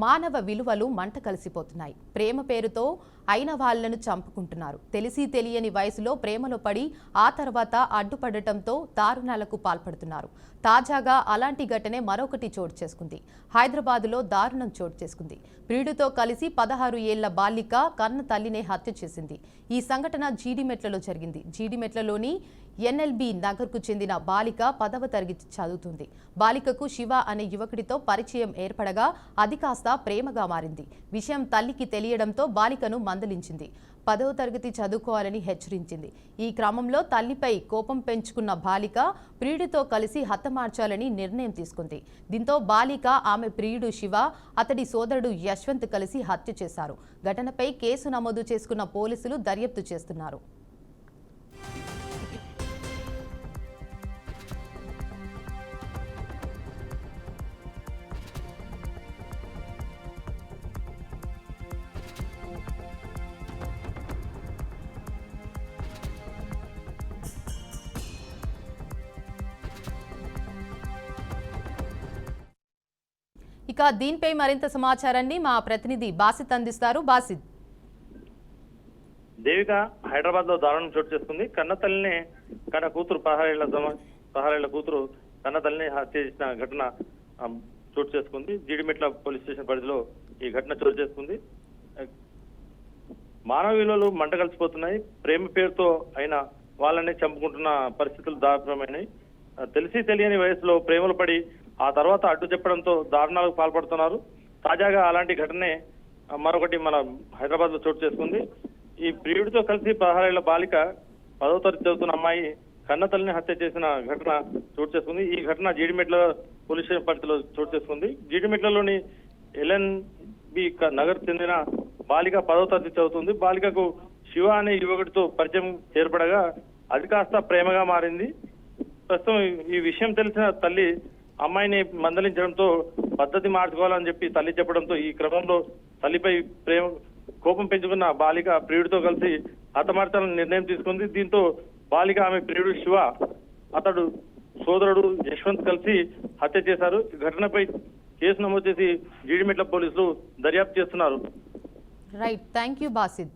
మానవ విలువలు మంట కలిసిపోతున్నాయి. ప్రేమ పేరుతో అయిన వాళ్లను చంపుకుంటున్నారు. తెలిసి తెలియని వయసులో ప్రేమలో పడి ఆ తర్వాత అడ్డుపడటంతో దారుణాలకు పాల్పడుతున్నారు. తాజాగా అలాంటి ఘటనే మరొకటి చోటు చేసుకుంది. హైదరాబాద్లో దారుణం చోటు చేసుకుంది. ప్రియుడితో కలిసి 16 ఏళ్ల బాలిక కన్న తల్లినే హత్య చేసింది. ఈ సంఘటన జీడిమెట్లలో జరిగింది. జీడిమెట్లలోని ఎన్ఎల్బి నగర్కు చెందిన బాలిక 10వ తరగతి చదువుతుంది. బాలికకు శివ అనే యువకుడితో పరిచయం ఏర్పడగా అది కాస్త ప్రేమగా మారింది. విషయం తల్లికి తెలియడంతో బాలికను మందలించింది. 10వ తరగతి చదువుకోవాలని హెచ్చరించింది. ఈ క్రమంలో తల్లిపై కోపం పెంచుకున్న బాలిక ప్రియుడితో కలిసి హతమార్చాలని నిర్ణయం తీసుకుంది. దీంతో బాలిక ఆమె ప్రియుడు శివ, అతడి సోదరుడు యశ్వంత్ కలిసి హత్య చేశారు. ఘటనపై కేసు నమోదు చేసుకున్న పోలీసులు దర్యాప్తు చేస్తున్నారు. ఇక దీనిపై మరింత సమాచారాన్ని మా ప్రతినిధి బాసిత్ అందిస్తారు. బాసిత్. దేవిక హైదరాబాద్ లో దారుణం చోటు చేసుకుంది. కన్న తల్లిని కన్న కూతురు 16 ఏళ్ల కూతురు కన్న తల్లిని హత్య చేసిన ఘటన చోటు చేసుకుంది. జీడిమెట్ల పోలీస్ స్టేషన్ పరిధిలో ఈ ఘటన చోటు చేసుకుంది. మానవ విలువలు మంట కలిసిపోతున్నాయి. ప్రేమ పేరుతో అయిన వాళ్ళని చంపుకుంటున్న పరిస్థితులు దారుణమైనవి. తెలిసి తెలియని వయసులో ప్రేమలు పడి ఆ తర్వాత అడ్డు చెప్పడంతో దారుణాలకు పాల్పడుతున్నారు. తాజాగా అలాంటి ఘటనే మరొకటి మన హైదరాబాద్ లో చోటు చేసుకుంది. ఈ ప్రియుడితో కలిసి 16 ఏళ్ల బాలిక 10వ తరగతి చదువుతున్న అమ్మాయి కన్న తల్లిని హత్య చేసిన ఘటన చోటు చేసుకుంది. ఈ ఘటన జీడిమెట్ల పోలీస్ స్టేషన్ పరిధిలో చోటు చేసుకుంది. జీడిమెట్లలోని ఎల్ఎన్బి నగర్ చెందిన బాలిక 10వ తరగతి చదువుతుంది. బాలికకు శివ అనే యువకుడితో పరిచయం ఏర్పడగా అది కాస్త ప్రేమగా మారింది. ప్రస్తుతం ఈ విషయం తెలిసిన తల్లి అమ్మాయిని మందలించడంతో పద్ధతి మార్చుకోవాలని చెప్పి తల్లి చెప్పడంతో ఈ క్రమంలో తల్లిపై కోపం పెంచుకున్న బాలిక ప్రియుడితో కలిసి హతమార్చాలని నిర్ణయం తీసుకుంది. దీంతో బాలిక ఆమె ప్రియుడు శివ, అతడు సోదరుడు యశ్వంత్ కలిసి హత్య చేశారు. ఈ ఘటనపై కేసు నమోదు చేసి జీడిమెట్ల పోలీసులు దర్యాప్తు చేస్తున్నారు. Right, thank you Basid.